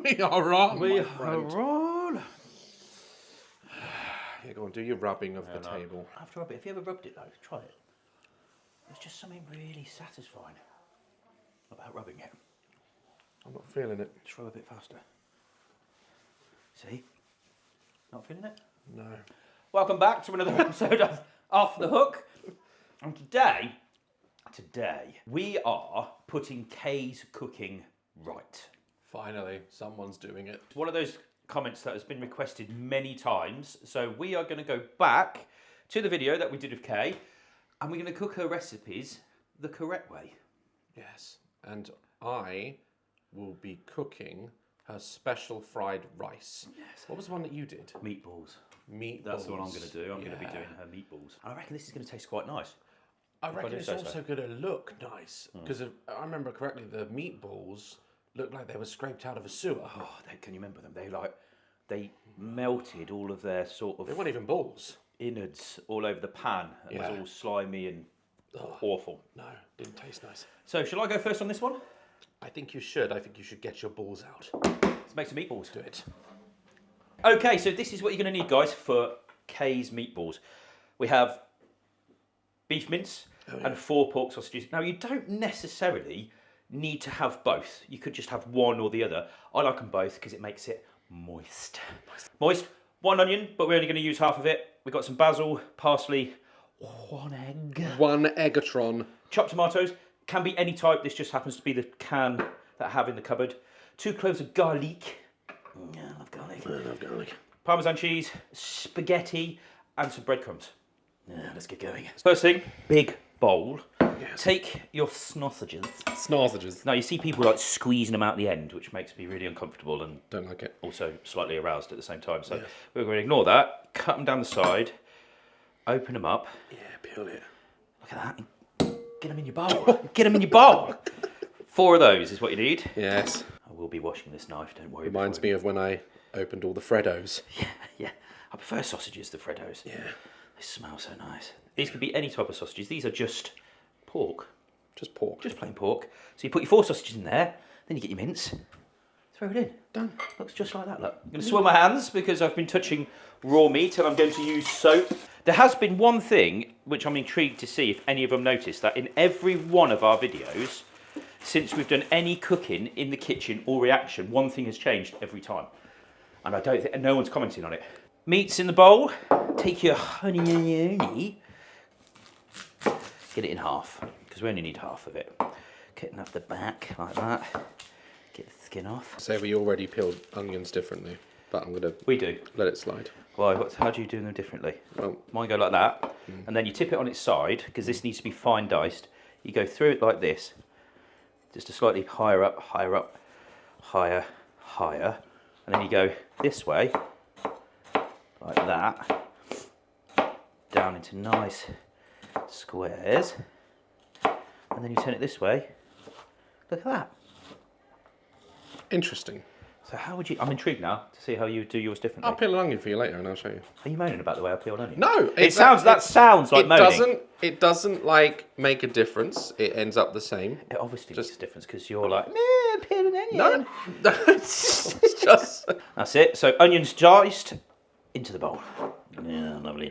We are on, We my friend. are on. Yeah, go on, do your rubbing of the table. I have to rub it. If you ever rubbed it though, try it. There's just something really satisfying about rubbing it. I'm not feeling it. Just rub a bit faster. See? Not feeling it? No. Welcome back to another episode of Off the Hook. And today, we are putting Kay's cooking right. Finally, someone's doing it. It's one of those comments that has been requested many times. So we are going to go back to the video that we did of Kay, and we're going to cook her recipes the correct way. Yes, and I will be cooking her special fried rice. Yes. What was the one that you did? Meatballs. Meatballs. That's the one I'm going to do. I'm going to be doing her meatballs. I reckon this is going to taste quite nice. I reckon it's also going to look nice, because I remember correctly, the meatballs looked like they were scraped out of a sewer. Oh, can you remember them? They melted all of their sort of... They weren't even balls. Innards all over the pan. It was all slimy and awful. No, didn't taste nice. So, shall I go first on this one? I think you should. I think you should get your balls out. Let's make some meatballs. Do it. Okay, so this is what you're going to need, guys, for Kay's meatballs. We have beef mince and 4 pork sausages. Now, you don't necessarily need to have both. You could just have one or the other. I like them both because it makes it moist. Moist. 1 onion, but we're only going to use half of it. We've got some basil, parsley, 1 egg. 1 eggatron. Chopped tomatoes. Can be any type. This just happens to be the can that I have in the cupboard. 2 cloves of garlic. Yeah, I love garlic. I love garlic. Parmesan cheese, spaghetti, and some breadcrumbs. Yeah, let's get going. First thing, big bowl. Yes. Take your sausages. Sausages. Now, you see people like squeezing them out the end, which makes me really uncomfortable and Don't like it. also slightly aroused at the same time. So we're going to ignore that. Cut them down the side. Open them up. Yeah, peel it. Look at that. Get them in your bowl. Get them in your bowl. 4 of those is what you need. Yes. I will be washing this knife, don't worry. Reminds me of when I opened all the Freddos. Yeah. I prefer sausages to Freddos. Yeah. They smell so nice. These could be any type of sausages. These are just pork. Just pork. Just plain pork. So you put your 4 sausages in there, then you get your mince, throw it in. Done. Looks just like that, look. I'm going to swirl my hands because I've been touching raw meat and I'm going to use soap. There has been one thing which I'm intrigued to see if any of them noticed, that in every one of our videos, since we've done any cooking in the kitchen or reaction, one thing has changed every time. And I don't think, no one's commenting on it. Meat's in the bowl. Take your honey, get it in half, because we only need half of it. Cutting off the back like that. Get the skin off. So we already peeled onions differently, but I'm going to let it slide. Why? How do you do them differently? Well, mine go like that, and then you tip it on its side, because this needs to be fine diced. You go through it like this, just a slightly higher up, higher, and then you go this way, like that, down into nice squares, and then you turn it this way. Look at that. interesting. So how would you... I'm intrigued now to see how you do yours differently. I'll peel an onion for you later and I'll show you. Are you moaning about the way I peel an onion? No. That sounds like moaning. It doesn't like make a difference. It ends up the same. It obviously makes a difference because you're like, meh, peel an onion. No. It's just... That's it. So onions diced into the bowl. Yeah, lovely.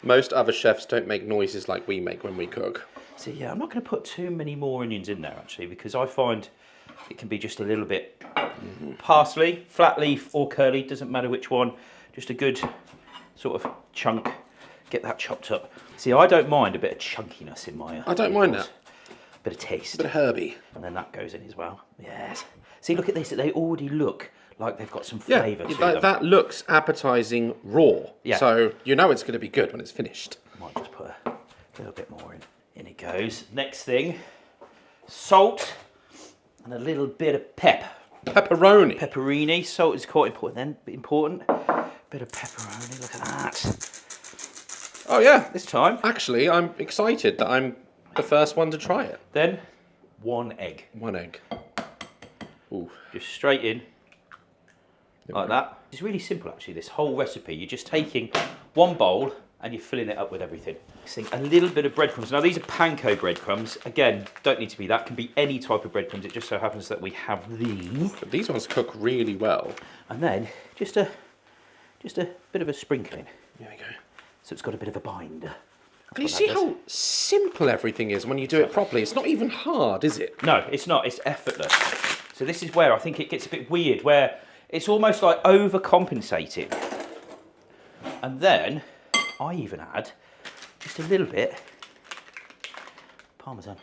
Most other chefs don't make noises like we make when we cook. So yeah, I'm not going to put too many more onions in there actually, because I find it can be just a little bit parsley, flat leaf or curly, doesn't matter which one. Just a good sort of chunk. Get that chopped up. See, I don't mind a bit of chunkiness in my... I don't mind that. Bit of taste. A bit of herby. And then that goes in as well. Yes. See, look at this. They already look like they've got some flavour to them. That looks appetising raw. Yeah. So you know it's going to be good when it's finished. Might just put a little bit more in. In it goes. Next thing, salt and a little bit of pepper. Pepperoni. Pepperini. Salt is quite important. Then important. Bit of pepperoni. Look at that. Oh yeah. This time. Actually, I'm excited that I'm the first one to try it. Then 1 egg. 1 egg. Ooh. Just straight in. Like that. It's really simple actually, this whole recipe. You're just taking one bowl and you're filling it up with everything. Next thing, a little bit of breadcrumbs. Now these are panko breadcrumbs. Again, don't need to be that. Can be any type of breadcrumbs. It just so happens that we have these. But these ones cook really well. And then just a bit of a sprinkling. There we go. So it's got a bit of a bind. And you see how simple everything is when you do it properly? It's not even hard, is it? No, it's not. It's effortless. So this is where I think it gets a bit weird, where it's almost like overcompensating. And then I even add just a little bit Parmesan.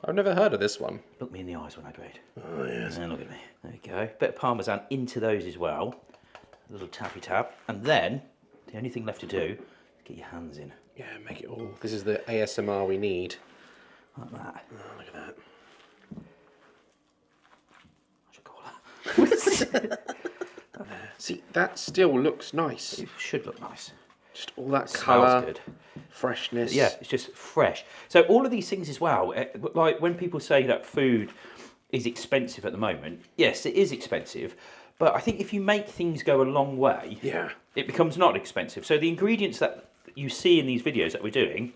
I've never heard of this one. Look me in the eyes when I grade. Oh, yes. And look at me. There we go. Bit of Parmesan into those as well. A little tappy tap. And then the only thing left to do is get your hands in. Yeah, make it all. This is the ASMR we need. Like that. Oh, look at that. I should call that. See, that still looks nice. It should look nice. Just all that Smells colour, good. freshness. Yeah, it's just fresh. So all of these things as well, like when people say that food is expensive at the moment, yes, it is expensive, but I think if you make things go a long way, Yeah. it becomes not expensive. So the ingredients that you see in these videos that we're doing,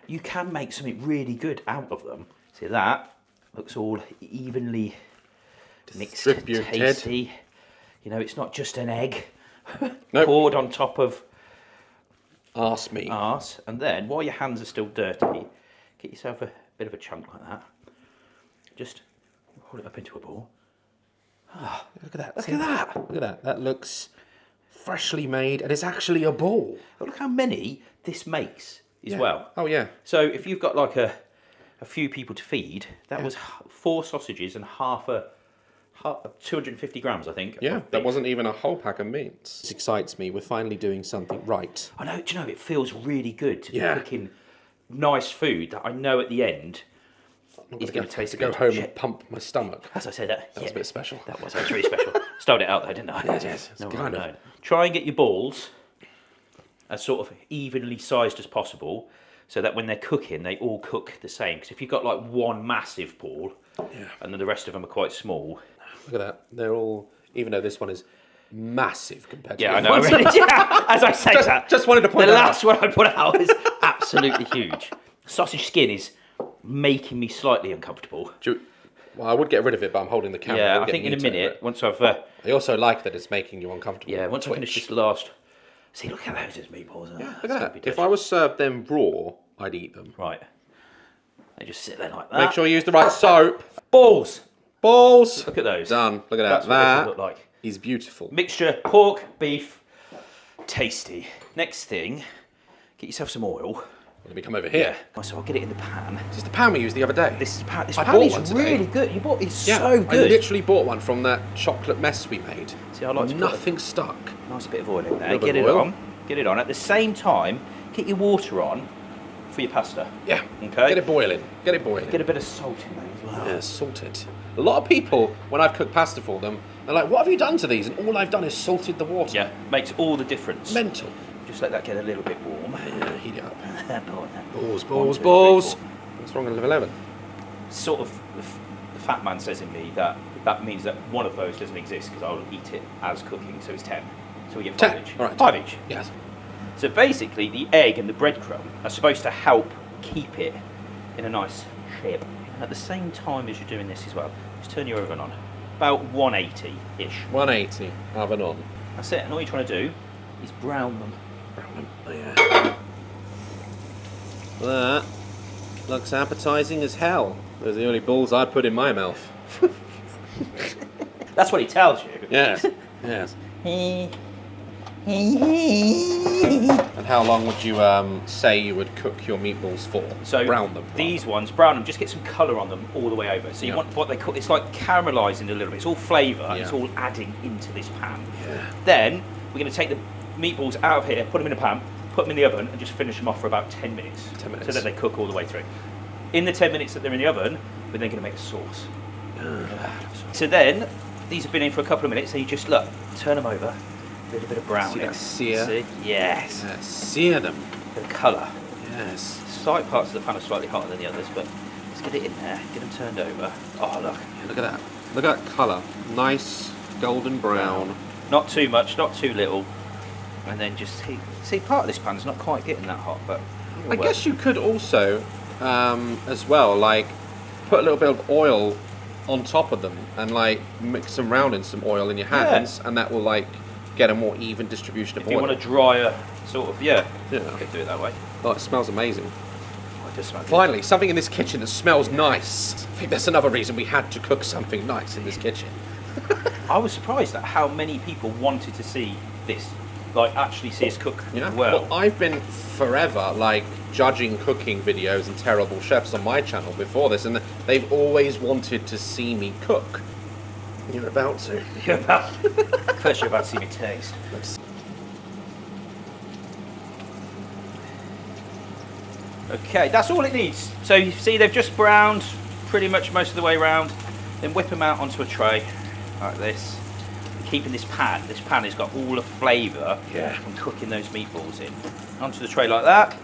you can make something really good out of them. See, that looks all evenly mixed, Distributed. tasty. You know, it's not just an egg Nope. poured on top of Arse me. arse, and then while your hands are still dirty, get yourself a bit of a chunk like that. Just hold it up into a ball. Oh, look at that. Look at that. Look at that. That looks freshly made, and it's actually a ball. But look how many this makes as well. Oh, yeah. So if you've got like a few people to feed, that was 4 sausages and half 250 grams, I think. Yeah, of that beef. wasn't even a whole pack of mince. This excites me. We're finally doing something right. I know, do you know, it feels really good to be Yeah. cooking nice food that I know at the end is going to taste to good. go home Shit. and pump my stomach. As I said, that was a bit special. That was really special. Stowed it out there, didn't I? Yes. It's No, kind of. no. Try and get your balls as sort of evenly sized as possible, so that when they're cooking, they all cook the same. Because if you've got like one massive ball, and then the rest of them are quite small. Look at that. They're all, even though this one is massive compared to Yeah, I the know. ones. Yeah, as I say that, just wanted to point the that out. last one I put out is absolutely huge. Sausage skin is making me slightly uncomfortable. Well, I would get rid of it, but I'm holding the camera. Yeah, We'll I get think in a you to minute, it. once I've... I also like that it's making you uncomfortable. Yeah, once I finish this last... See, look at those as meatballs. Look at that. If I was served them raw, I'd eat them. Right. They just sit there like that. Make sure you use the right soap. Balls! Balls. Look at those. Done. Look at that. That's what they That should look like. is beautiful. Mixture, pork, beef, tasty. Next thing, get yourself some oil. Let me come over here. So I'll get it in the pan. This is the pan we used the other day. This is pan. This I pan bought is one today. really good. You bought it's Yeah, so good. I literally bought one from that chocolate mess we made. See, I like to put Nothing stuck. a nice bit of oil in there. Little bit Get of it oil. on. Get it on. At the same time, get your water on for your pasta. Yeah. Okay. Get it boiling. Get it boiling. Get a bit of salt in there as well. Yeah, salted. A lot of people, when I've cooked pasta for them, they're like, what have you done to these? And all I've done is salted the water. Yeah, makes all the difference. Mental. Just let that get a little bit warm. Yeah, heat it up. Balls, Balls. What's wrong with level 11? Sort of, the fat man says in me that means that one of those doesn't exist because I'll eat it as cooking, so it's 10. So we get 5 10. each. All right. 5 each. Yes. So basically, the egg and the breadcrumb are supposed to help keep it in a nice shape. And at the same time as you're doing this as well, just turn your oven on. About 180-ish. 180. Oven on. That's it. And all you're trying to do is brown them. Oh, yeah. That looks appetizing as hell. Those are the only balls I'd put in my mouth. That's what he tells you. Yes. Yes. And how long would you say you would cook your meatballs for? So brown them. These ones, brown them, just get some colour on them all the way over. So you want what they call, it's like caramelising a little bit. It's all flavour, and it's all adding into this pan. Yeah. Then we're going to take the meatballs out of here, put them in a pan, put them in the oven, and just finish them off for about 10 minutes. 10 minutes. So that they cook all the way through. In the 10 minutes that they're in the oven, we're then going to make a sauce. So then, these have been in for a couple of minutes, so you just, look, turn them over, a little bit of browning. See that sear? See? Yes. Yeah, sear them. Bit of colour. Yes. Side parts of the pan are slightly hotter than the others, but let's get it in there, get them turned over. Oh, look. Look at that. Look at that colour. Nice golden brown. Not too much, not too little. And then just see part of this pan's not quite getting that hot, but I guess you could also, as well, like put a little bit of oil on top of them and like mix them round in some oil in your hands, and that will like get a more even distribution of oil. If you want a drier sort of, yeah, Yeah. okay, do it that way. Oh, it smells amazing. Oh, it does smell good. Finally, something in this kitchen that smells nice. I think that's another reason we had to cook something nice in this kitchen. I was surprised at how many people wanted to see this, like actually see us cook Yeah. well. Well, I've been forever like judging cooking videos and terrible chefs on my channel before this, and they've always wanted to see me cook. You're about to. First, you're about to see me taste. Okay, that's all it needs. So you see they've just browned pretty much most of the way around. Then whip them out onto a tray like this. Keeping this pan has got all the flavour from cooking those meatballs in. Onto the tray like that.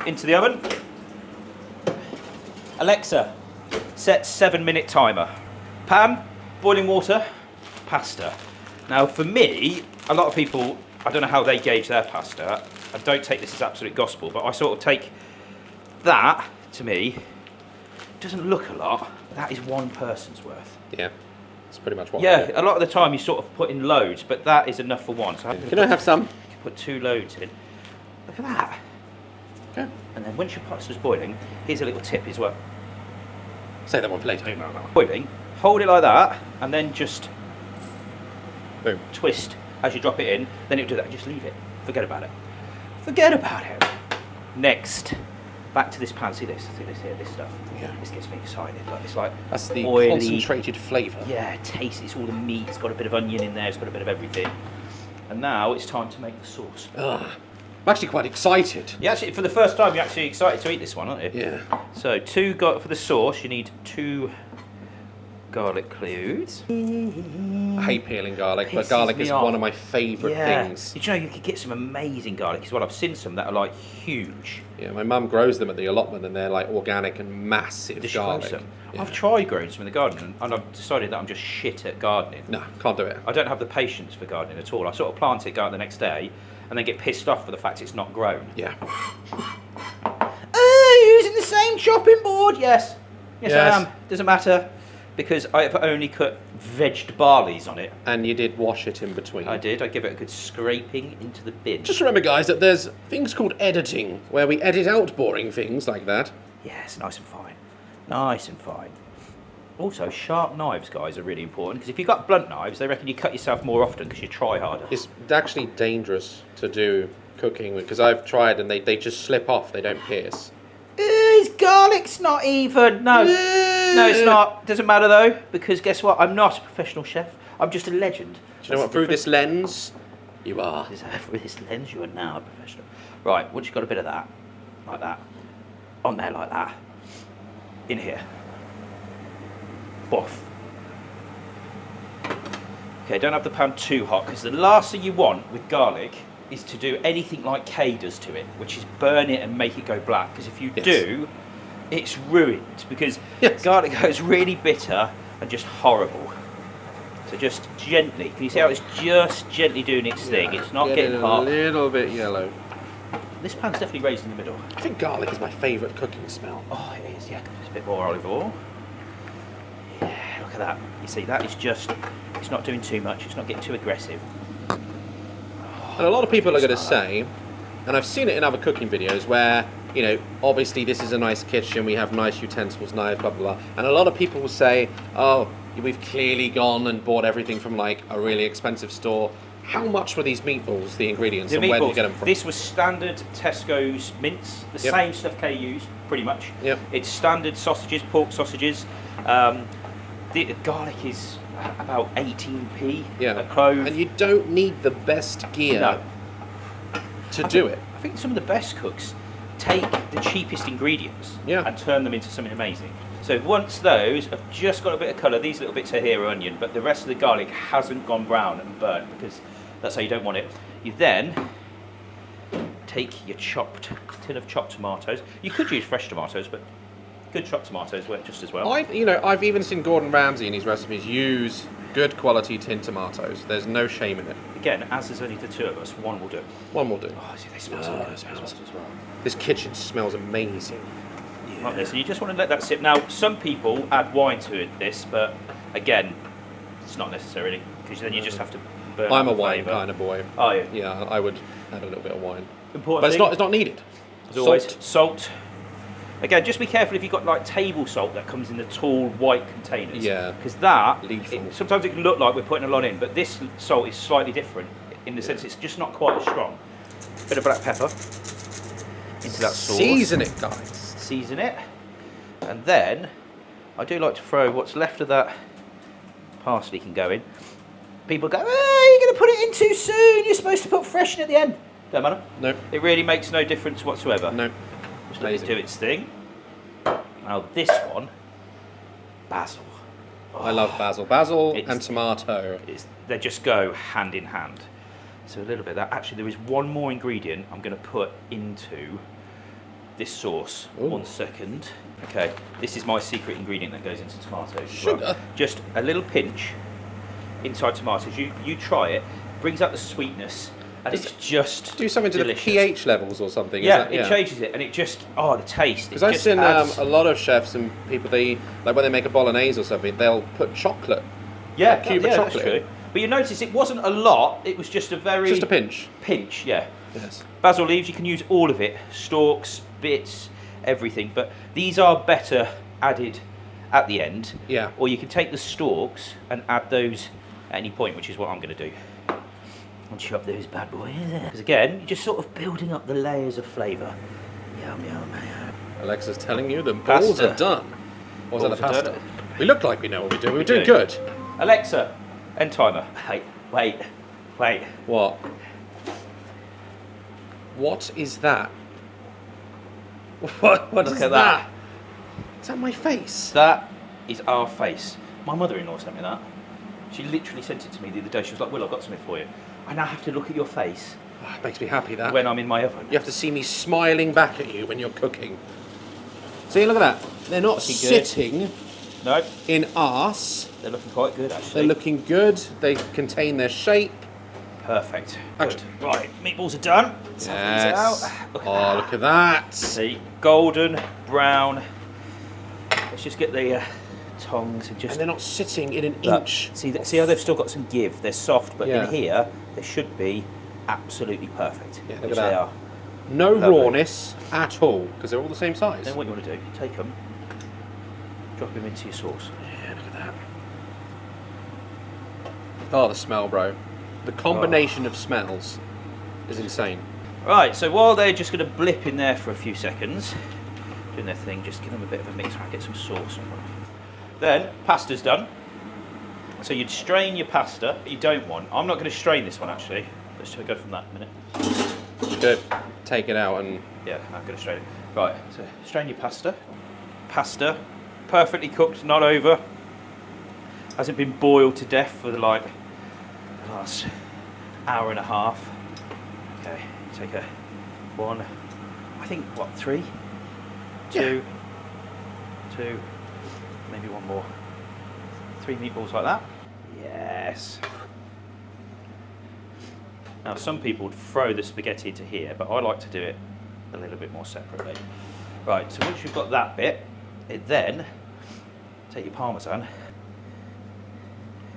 Into the oven. Alexa, set 7-minute timer. Pan, boiling water, pasta. Now for me, a lot of people, I don't know how they gauge their pasta. I don't take this as absolute gospel, but I sort of take that, to me, doesn't look a lot, that is one person's worth. Yeah, that's pretty much what. Yeah, a lot of the time you sort of put in loads, but that is enough for one. So Can I have some? put 2 loads in. Look at that. Okay. And then once your pasta's boiling, here's a little tip as well. Say that one, please. Boiling, hold it like that, and then just Boom. twist as you drop it in. Then it'll do that. Just leave it. Forget about it. Forget about it. Next, back to this pan. See this here, this stuff. Yeah. This gets me excited. Like it's like That's the oily, concentrated flavour. yeah, taste. It's all the meat. It's got a bit of onion in there. It's got a bit of everything. And now it's time to make the sauce. Ugh. I'm actually quite excited. Yeah, actually, for the first time, you're actually excited to eat this one, aren't you? Yeah. So, for the sauce, you need 2 garlic cloves. I hate peeling garlic, but Pisses garlic me is off. one of my favourite things. Did you know you could get some amazing garlic as well? I've seen some that are like huge. Yeah, my mum grows them at the allotment, and they're like organic and massive Does she grow garlic. some? Yeah. I've tried growing some in the garden, and I've decided that I'm just shit at gardening. No, can't do it. I don't have the patience for gardening at all. I sort of plant it, go out the next day, and then get pissed off for the fact it's not grown. Yeah. Using the same chopping board? Yes. Yes, Yes. I am. Doesn't matter, because I've only cut vegged barleys on it. And you did wash it in between. I did. I give it a good scraping into the bin. Just remember, guys, that there's things called editing, where we edit out boring things like that. Yes, nice and fine. Nice and fine. Also, sharp knives, guys, are really important, because if you've got blunt knives, they reckon you cut yourself more often because you try harder. It's actually dangerous to do cooking with, because I've tried and they just slip off, they don't pierce. His garlic's not even. No. No, it's not. Doesn't matter, though, because guess what? I'm not a professional chef. I'm just a legend. Do you know what? Through this lens, you are. Through this lens, you are now a professional. Right, once you've got a bit of that, like that, on there like that, in here. Boff. Okay, don't have the pan too hot, because the last thing you want with garlic is to do anything like Kay does to it, which is burn it and make it go black. Because if you do, it's ruined, because garlic goes really bitter and just horrible. So just gently, can you see how it's just gently doing its thing? It's not getting hot. a little bit yellow. This pan's definitely raised in the middle. I think garlic is my favourite cooking smell. Oh, it is, yeah. It's a bit more olive oil. Yeah, look at that. You see, that is just, it's not doing too much. It's not getting too aggressive. And a lot of people are going to say, and I've seen it in other cooking videos where, you know, obviously this is a nice kitchen, we have nice utensils, knives, blah, blah, blah. And a lot of people will say, oh, we've clearly gone and bought everything from like a really expensive store. How much were these meatballs, the ingredients, and where did you get them from? This was standard Tesco's mince, the same stuff Kay used, pretty much. Yep. It's standard sausages, pork sausages. The garlic is about 18p a clove. And you don't need the best gear to do it. I think some of the best cooks take the cheapest ingredients and turn them into something amazing. So once those have just got a bit of colour, these little bits are here are onion, but the rest of the garlic hasn't gone brown and burnt, because that's how you don't want it. You then take your tin of chopped tomatoes. You could use fresh tomatoes, but good chopped tomatoes work just as well. I've even seen Gordon Ramsay in his recipes use good quality tin tomatoes. There's no shame in it. Again, as there's only the two of us, one will do. One will do. Oh, see, they smell so good. As well. This kitchen smells amazing. Yeah. Like this, and you just want to let that sit. Now, some people add wine to this, but again, it's not necessarily, because then you just have to burn. I'm a wine kind of boy. Oh yeah. Yeah, I would add a little bit of wine. Important But it's not needed. As always, salt. Again, just be careful if you've got like table salt that comes in the tall white containers. Yeah. Because that, Lethal. sometimes it can look like we're putting a lot in, but this salt is slightly different in the sense it's just not quite as strong. Bit of black pepper into that sauce. Season it, guys. Season it. And then, I do like to throw what's left of that parsley can go in. People go, you're going to put it in too soon. You're supposed to put fresh in at the end. Don't matter. No. It really makes no difference whatsoever. No. Just let it do its thing. Now this one, basil. I love basil. Basil and tomato. They just go hand in hand. So a little bit of that. Actually, there is one more ingredient I'm going to put into this sauce. Ooh. 1 second. Okay, this is my secret ingredient that goes into tomatoes. Sugar? Well, just a little pinch inside tomatoes. You try it. Brings out the sweetness. And it's just do something to delicious. the pH levels or something. Yeah, is that, it changes it, and it just the taste. Because I've seen a lot of chefs and people, like when they make a bolognese or something, they'll put chocolate. Yeah, cube of chocolate. That's true. But you notice it wasn't a lot. It was just a very Just a pinch. Pinch, yeah. Yes. Basil leaves, you can use all of it, stalks, bits, everything. But these are better added at the end. Yeah. Or you can take the stalks and add those at any point, which is what I'm going to do. And chop those bad boys. Because again, you're just sort of building up the layers of flavour. Yum, yum, yum. Alexa's telling you the balls are done. Or was that the Balls are pasta? done. We look like we know what we're doing. We're doing good. Alexa, end timer. Wait. What? What is that? What Look is at that? Is that my face? That is our face. My mother-in-law sent me that. She literally sent it to me the other day. She was like, Will, I've got something for you. I now have to look at your face Oh, it makes me happy, that. when I'm in my oven. You have to see me smiling back at you when you're cooking. See, look at that. They're not Looking good. sitting No, in arse. they're looking quite good actually. They're looking good. They contain their shape. Perfect. Actually- Good. Right, meatballs are done. Let's have these out. Look at that. Look at that. See, golden, brown. Let's just get the tongs and And just... they're not sitting in an Look, inch. see how they've still got some give. They're soft, but Yeah. in here, they should be absolutely perfect. Yeah, look which at that. they are. No Lovely. rawness at all, because they're all the same size. Then what you want to do, take them, drop them into your sauce. Yeah, look at that. Oh, the smell, bro. The combination of smells is insane. Right, so while they're just going to blip in there for a few seconds, doing their thing, just give them a bit of a mix and get some sauce on them. Then, pasta's done. So you'd strain your pasta, but you don't want. I'm not going to strain this one actually. Let's go from that in a minute. Good. Take it out and... Yeah, I'm going to strain it. Right, so strain your pasta. Pasta, perfectly cooked, not over. Hasn't been boiled to death for the last hour and a half. Okay, take a one, I think, what, three? Two, maybe one more. 3 meatballs like that. Yes. Now, some people would throw the spaghetti into here, but I like to do it a little bit more separately. Right, so once you've got that bit, then take your parmesan.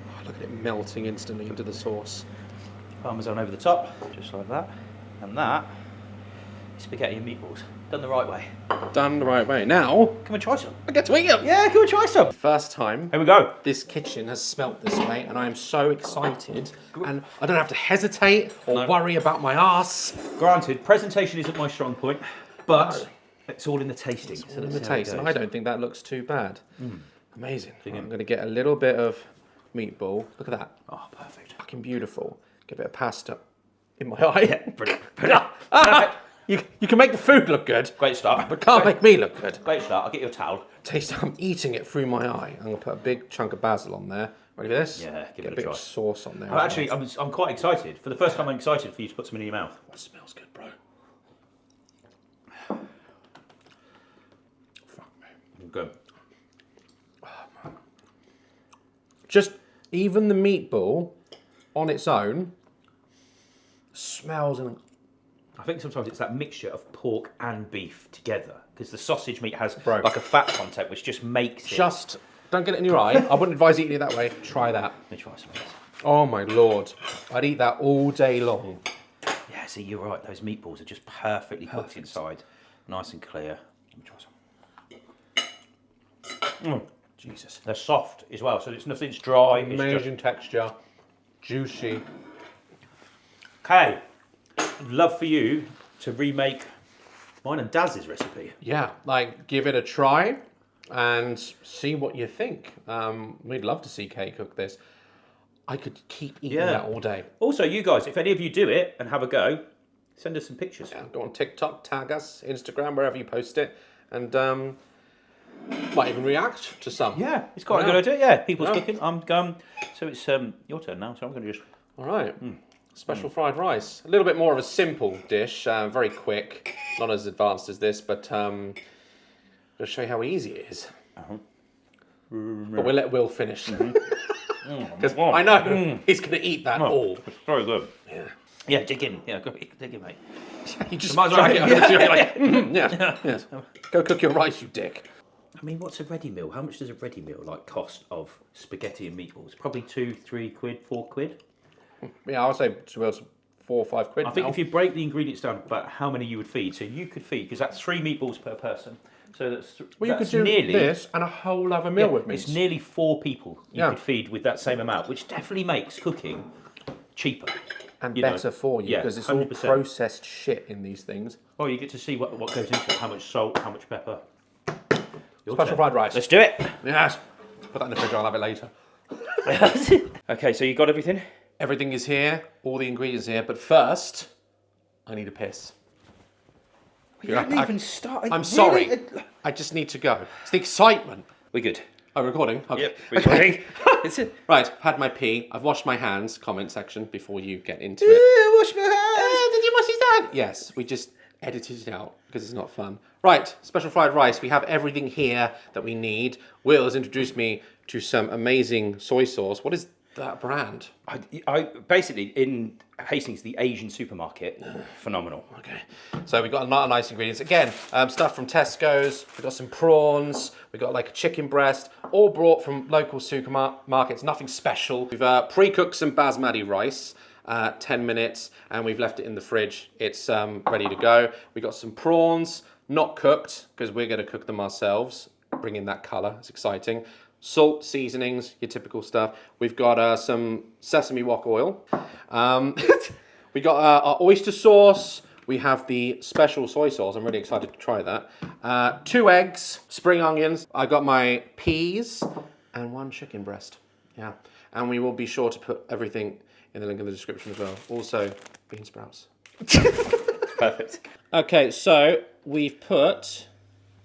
Oh, look at it melting instantly into the sauce. Parmesan over the top, just like that. And that is spaghetti and meatballs. Done the right way. Done the right way. Now, Come and try some. I get to eat them. Yeah, come and try some. First time Here we go. this kitchen has smelt this way, and I am so excited. And I don't have to hesitate or worry about my arse. Granted, presentation isn't my strong point, but it's all in the tasting. It's all in the taste. And I don't think that looks too bad. Amazing. I'm going to get a little bit of meatball. Look at that. Oh, perfect. Fucking beautiful. Get a bit of pasta in my eye. Brilliant. You can make the food look good, Great start. but can't make me look good. Great start. I'll get you a towel. Taste, I'm eating it through my eye. I'm going to put a big chunk of basil on there. Ready for this? Yeah, give Get it a bit try. of sauce on there. I'm actually, I'm quite excited. For the first time, I'm excited for you to put some in your mouth. It smells good, bro. Fuck me. Good. Just even the meatball on its own smells and... I think sometimes it's that mixture of pork and beef together, because the sausage meat has Bro. like a fat content which just makes it... Just, don't get it in your eye. I wouldn't advise eating it that way. Try that. Let me try some of this. Oh my Lord. I'd eat that all day long. Yeah, see, you're right. Those meatballs are just perfectly cooked inside. Nice and clear. Let me try some. Jesus. They're soft as well, so it's nothing's dry. Amazing texture. Juicy. Okay. I'd love for you to remake mine and Daz's recipe. Yeah, like give it a try and see what you think. We'd love to see Kate cook this. I could keep eating that all day. Also, you guys, if any of you do it and have a go, send us some pictures. Yeah, go on TikTok, tag us, Instagram, wherever you post it, and might even react to some. Yeah, it's quite a good idea. Yeah, people's cooking. So it's your turn now. So I'm going to just. All right. Special fried rice. A little bit more of a simple dish, very quick, not as advanced as this, but I'm going to show you how easy it is. But we'll let Will finish. Because I know he's going to eat that all. It's very good. Yeah. Yeah, dig in. Yeah, go dig in, mate. You just Might as well- drag it over to you, like, yes. Go cook your rice, you dick. I mean, what's a ready meal? How much does a ready meal like cost of spaghetti and meatballs? Probably 2, 3 quid, 4 quid. Yeah, I would say it's 4 or 5 quid. I think if you break the ingredients down about how many you would feed, so you could feed, because that's 3 meatballs per person. So that's well, you that's could do nearly this and a whole other meal with me. It's nearly 4 people you Yeah. could feed with that same amount, which definitely makes cooking cheaper. And you know. better for you, Yeah, because it's all 100%. processed shit in these things. Oh, you get to see what goes into it, how much salt, how much pepper. Your Special turn. fried rice. Let's do it. Yes. Put that in the fridge, I'll have it later. Okay, so you got everything? Everything is here, all the ingredients here, but first, I need a piss. We haven't even started. I'm sorry. I just need to go. It's the excitement. We're good. Oh, recording? Okay. Yep, recording. It's it. Right, I've had my pee. I've washed my hands, comment section, before you get into it. Wash my hands. Did you wash his hands? Yes, we just edited it out because it's not fun. Right, special fried rice. We have everything here that we need. Will has introduced me to some amazing soy sauce. What is that brand? I basically in Hastings, the Asian supermarket, phenomenal. Okay, so we've got a lot of nice ingredients. Again, stuff from Tesco's. We've got some prawns. We've got like a chicken breast, all brought from local supermarkets. Nothing special. We've pre-cooked some basmati rice, 10 minutes, and we've left it in the fridge. It's ready to go. We've got some prawns, not cooked, because we're going to cook them ourselves. Bring in that colour. It's exciting. Salt, seasonings, your typical stuff. We've got some sesame wok oil. We got our oyster sauce. We have the special soy sauce. I'm really excited to try that. 2 eggs, spring onions. I got my peas and 1 chicken breast. Yeah, and we will be sure to put everything in the link in the description as well. Also, bean sprouts. Perfect. Okay, so we've put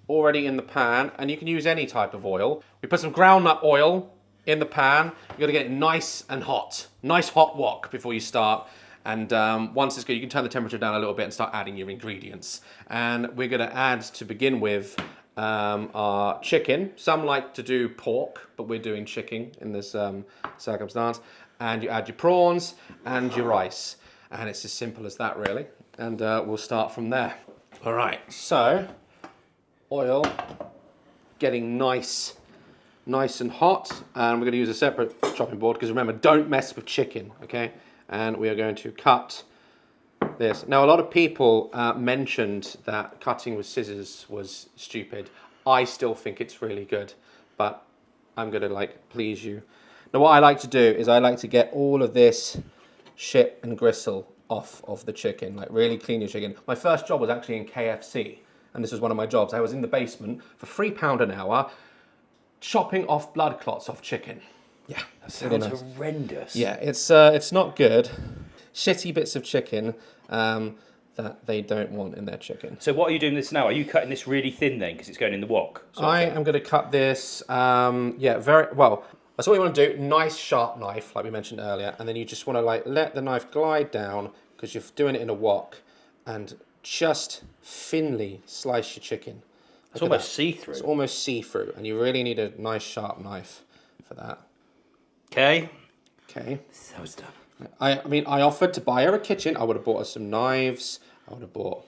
already in the pan, and you can use any type of oil. We put some groundnut oil in the pan. You've got to get it nice and hot. Nice hot wok before you start. And once it's good, you can turn the temperature down a little bit and start adding your ingredients. And we're going to add, to begin with, our chicken. Some like to do pork, but we're doing chicken in this circumstance. And you add your prawns and your rice. And it's as simple as that, really. And we'll start from there. All right, so oil getting nice and hot, and we're going to use a separate chopping board because remember, don't mess with chicken, okay? And we are going to cut this. Now, a lot of people mentioned that cutting with scissors was stupid. I still think it's really good, but I'm going to please you. Now, what I like to do is I like to get all of this shit and gristle off of the chicken, really clean your chicken. My first job was actually in KFC, and this was one of my jobs. I was in the basement for £3 an hour, chopping off blood clots off chicken. Yeah, that sounds horrendous. Yeah, it's not good. Shitty bits of chicken that they don't want in their chicken. So what are you doing this now? Are you cutting this really thin then, because it's going in the wok? I am going to cut this, very well. So what you want to do, nice sharp knife, like we mentioned earlier, and then you just want to let the knife glide down, because you're doing it in a wok, and just thinly slice your chicken. It's almost see-through. It's almost see-through, and you really need a nice sharp knife for that. Okay. Okay. So it's done. I mean, I offered to buy her a kitchen. I would have bought her some knives. I would have bought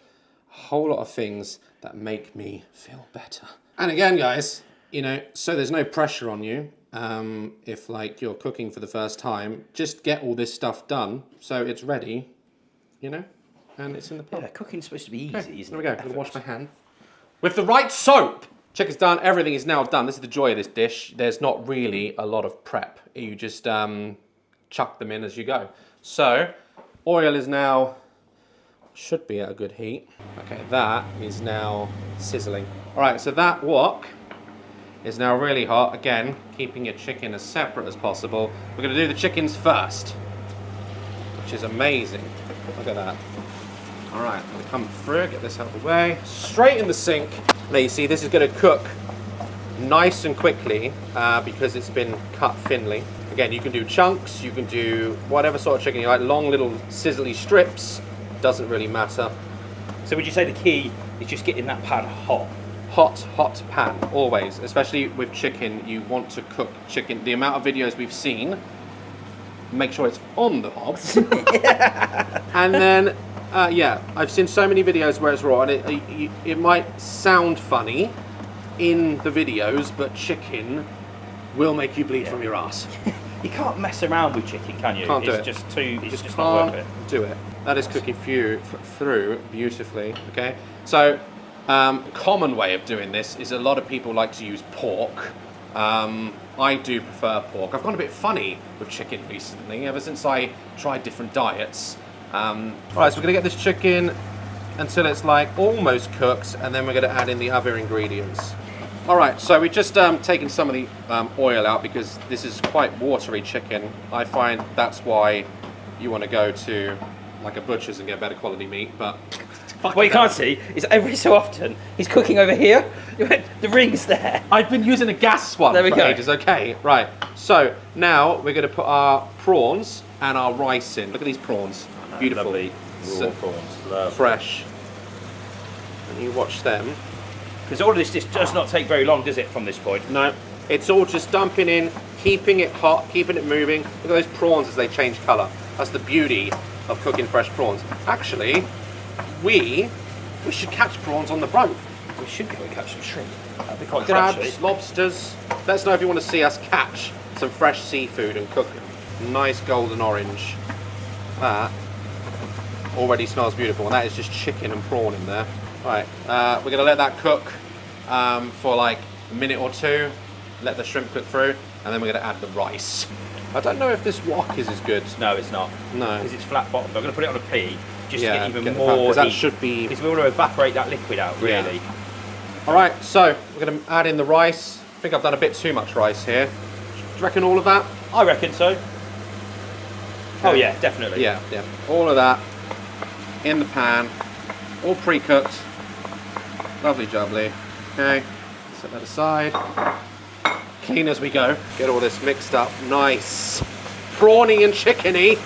a whole lot of things that make me feel better. And again, guys, you know, so there's no pressure on you. If like you're cooking for the first time, just get all this stuff done so it's ready, you know, and it's in the pot. Yeah, cooking's supposed to be easy, isn't it? There we go. I'm gonna wash my hand with the right soap. Chicken's done. Everything is now done. This is the joy of this dish. There's not really a lot of prep. You just chuck them in as you go. So, oil is now, should be at a good heat. Okay, that is now sizzling. All right, so that wok is now really hot. Again, keeping your chicken as separate as possible. We're gonna do the chickens first, which is amazing. Look at that. All right, I'm gonna come through, get this out of the way. Straight in the sink. Now you see this is gonna cook nice and quickly because it's been cut thinly. Again, you can do chunks, you can do whatever sort of chicken you like, long little sizzly strips, doesn't really matter. So would you say the key is just getting that pan hot? Hot pan, always. Especially with chicken, you want to cook chicken. The amount of videos we've seen, make sure it's on the hob. And then, yeah, I've seen so many videos where it's raw, and it might sound funny in the videos, but chicken will make you bleed from your ass. You can't mess around with chicken, can you? Can't do it's it. Just too. It's just Can't not worth it. do it. That is cooking through beautifully. Okay, so common way of doing this is a lot of people like to use pork. I do prefer pork. I've gone a bit funny with chicken recently, ever since I tried different diets. All right, so we're gonna get this chicken until it's like almost cooked, and then we're gonna add in the other ingredients. All right, so we've just taken some of the oil out because this is quite watery chicken. I find that's why you want to go to like a butcher's and get better quality meat, but What you can't see is every so often he's cooking over here. The ring's there. I've been using a gas one There we for go. ages. Okay, right. So now we're going to put our prawns and our rice in. Look at these prawns. Beautiful. Lovely raw prawns. Lovely. Fresh. And you watch them. Because all of this does not take very long, does it, from this point? No, it's all just dumping in, keeping it hot, keeping it moving. Look at those prawns as they change colour. That's the beauty of cooking fresh prawns. Actually, we should catch prawns on the boat. We should go and catch some shrimp. That'd be quite Crabs, good, actually. lobsters. Let us know if you want to see us catch some fresh seafood and cook it. Nice golden orange. That already smells beautiful, and that is just chicken and prawn in there. Right, we're going to let that cook for like a minute or two, let the shrimp cook through, and then we're going to add the rice. I don't know if this wok is as good. No, it's not. No. Because it's flat bottomed. I'm going to put it on a P just Yeah, to get even get the more because that heat. should be... Because we want to evaporate that liquid out, Yeah. really. All right, so we're going to add in the rice. I think I've done a bit too much rice here. Do you reckon all of that? I reckon so. Oh yeah, definitely. Yeah, yeah. All of that in the pan, all pre-cooked. Lovely jubbly. Okay, set that aside. Clean as we go. Get all this mixed up. Nice. Prawny and chickeny.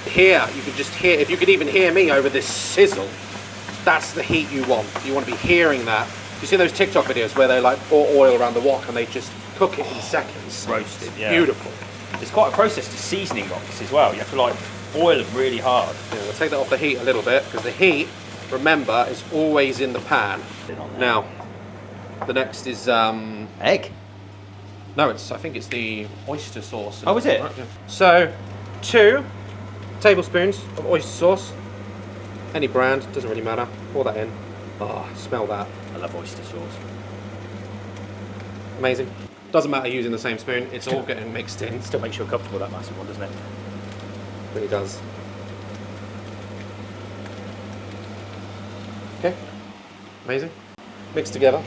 Here, you can just hear, if you could even hear me over this sizzle, that's the heat you want. You want to be hearing that. You see those TikTok videos where they like pour oil around the wok and they just cook it in seconds. Roasted, It's yeah. beautiful. It's quite a process to seasoning woks as well. You have to like boil them really hard. Yeah, we'll take that off the heat a little bit because the heat, remember, is always in the pan. Now, the next is Egg? no, I think it's the oyster sauce. Oh, is it? Right, yeah. So, 2 tablespoons of oyster sauce. Any brand, doesn't really matter. Pour that in. Oh, smell that. I love oyster sauce. Amazing. Doesn't matter using the same spoon. It's all getting mixed in. Still makes you uncomfortable, that massive one, doesn't it? Really does. Okay. Amazing. Mix together.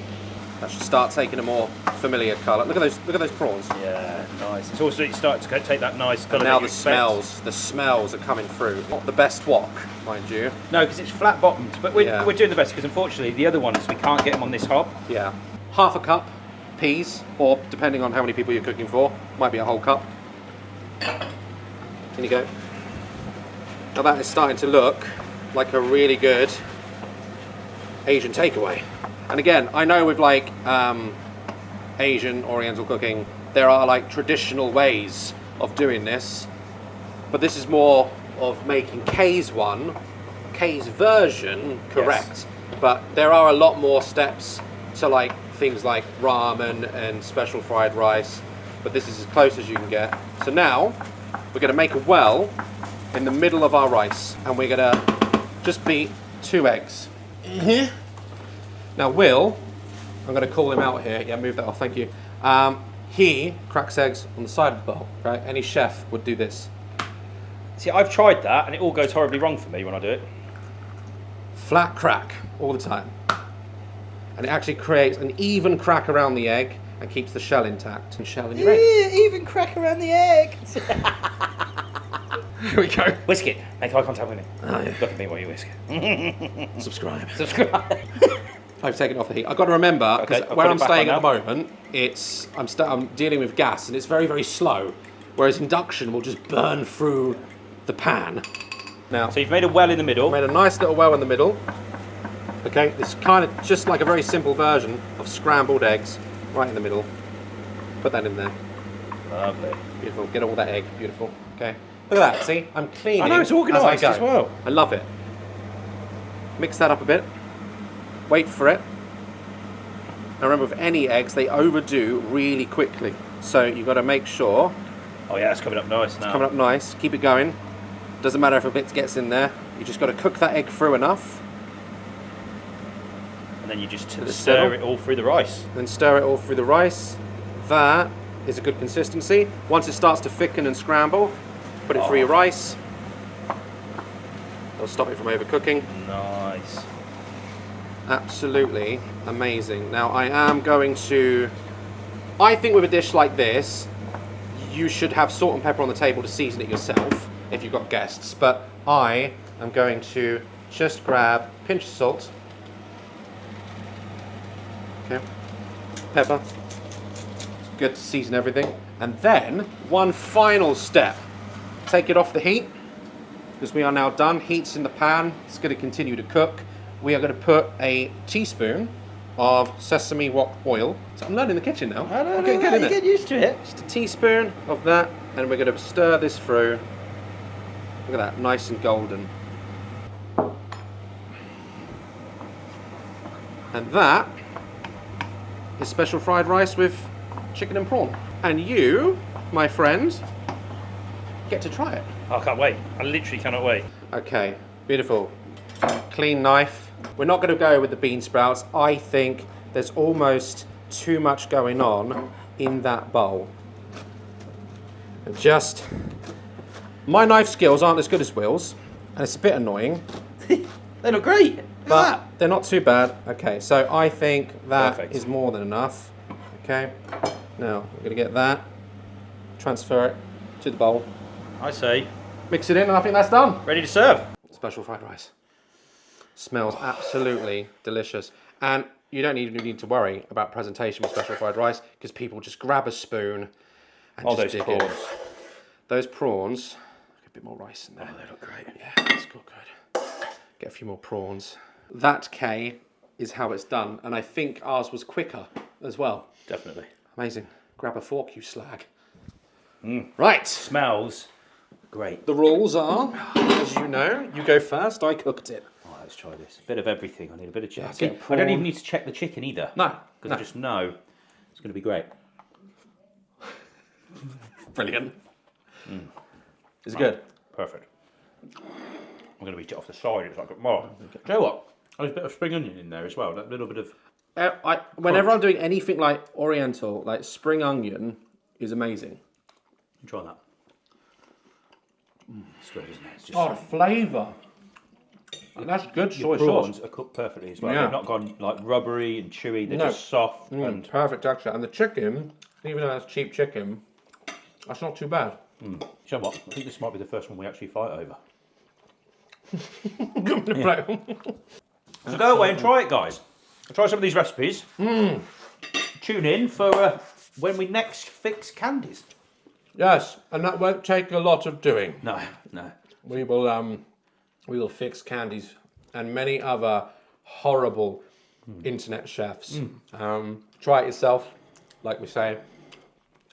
That should start taking a more familiar colour. Look at those prawns. Yeah, nice. It's also starting to take that nice colour. Now that you the smells are coming through. Not the best wok, mind you. No, because it's flat bottomed, but we're Yeah. doing the best because unfortunately the other ones we can't get them on this hob. Yeah. Half a cup peas, or depending on how many people you're cooking for, might be a whole cup. In you go. Now that is starting to look like a really good Asian takeaway. And again, I know with like Asian, Oriental cooking, there are like traditional ways of doing this, but this is more of making Kay's version correct. Yes. But there are a lot more steps to like things like ramen and special fried rice, but this is as close as you can get. So now we're going to make a well in the middle of our rice, and we're going to just beat 2 eggs. Mm-hmm. Now Will, I'm going to call him out here. Yeah, move that off, thank you. He cracks eggs on the side of the bowl, right? Any chef would do this. See, I've tried that and it all goes horribly wrong for me when I do it. Flat crack all the time. And it actually creates an even crack around the egg and keeps the shell intact. And shell in your egg. Even crack around the egg. Here we go. Whisk it. Make eye contact with me. Oh, yeah. Look at me while you whisk it. Subscribe. Subscribe. I've taken it off the heat. I've got to remember, because Okay, where I'm staying at the moment, I'm dealing with gas and it's very, very slow. Whereas induction will just burn through the pan. Now, So you've made a well in the middle. made a nice little well in the middle. Okay, this is kind of just like a very simple version of scrambled eggs, right in the middle. Put that in there. Lovely. Beautiful. Get all that egg. Beautiful. Okay. Look at that. See, I'm cleaning. I know, it's organised as I go. as well. I love it. Mix that up a bit. Wait for it. Now remember, with any eggs, they overdo really quickly. So you've got to make sure. Oh yeah, it's coming up nice now. It's coming up nice. Keep it going. Doesn't matter if a bit gets in there. You just got to cook that egg through enough. And then you just stir it all through the rice. Then stir it all through the rice. That is a good consistency. Once it starts to thicken and scramble, put it through your rice. That'll stop it from overcooking. Nice. Absolutely amazing. Now I am going to, I think with a dish like this, you should have salt and pepper on the table to season it yourself if you've got guests, but I am going to just grab a pinch of salt, okay, pepper, it's good to season everything, and then one final step, take it off the heat, because we are now done. Heat's in the pan, it's going to continue to cook. We are going to put a teaspoon of sesame wok oil. So I'm learning the kitchen now. I don't I'm getting know, good, you innit? get used to it. Just a teaspoon of that, and we're going to stir this through. Look at that, nice and golden. And that is special fried rice with chicken and prawn. And you, my friend, get to try it. I can't wait. I literally cannot wait. Okay, beautiful. Clean knife. We're not going to go with the bean sprouts. I think there's almost too much going on in that bowl. And just, my knife skills aren't as good as Will's, and it's a bit annoying. They look great. But they're not too bad. Okay, so I think that Perfect. is more than enough. Okay, now we're going to get that, transfer it to the bowl, I say, mix it in, and I think that's done. ready to serve. Special fried rice. Smells absolutely delicious. And you don't need to worry about presentation with special fried rice, because people just grab a spoon and just those dig prawns. in. Those prawns, a bit more rice in there. Oh, they look great. Yeah, that's good. Get a few more prawns. That, Kay, is how it's done. And I think ours was quicker as well. Definitely. Amazing. Grab a fork, you slag. Right. Smells great. The rules are, as you know, you go first, I cooked it. Oh, let's try this. A bit of everything. I need a bit of chicken. get I prawn. don't even need to check the chicken either. No. Because I just know it's going to be great. Brilliant. Is it good? Perfect. I'm going to eat it off the side. It's like, well, do you know what? There's a bit of spring onion in there as well. That little bit of... Whenever I'm doing anything like Oriental, like spring onion is amazing. Try that. It's good, isn't it? It's just Oh, the flavour. That's good soy prawns sauce. are cooked perfectly as well. Yeah. They've not gone like rubbery and chewy. They're just soft and... Perfect texture. And the chicken, even though that's cheap chicken, that's not too bad. You know what? I think this might be the first one we actually fight over. So go away and try it, guys. Try some of these recipes. Tune in for when we next fix candies. Yes, and that won't take a lot of doing. No, no. We will fix candies and many other horrible, internet chefs. Try it yourself, like we say,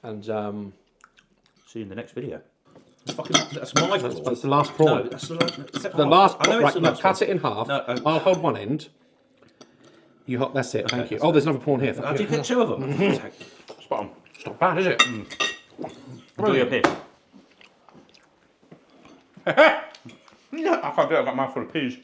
and see you in the next video. That's my fault. that's the last prawn. No, that's the last. The last. I know Right, it's the now last cut one. it in half. No, I'll hold one end. You hold. That's it. Thank you. Oh, there's another prawn here. Did you pick 2 of them? Spot on. It's not bad, is it? Really up here. No, I can't do it. I've got a mouthful of peas.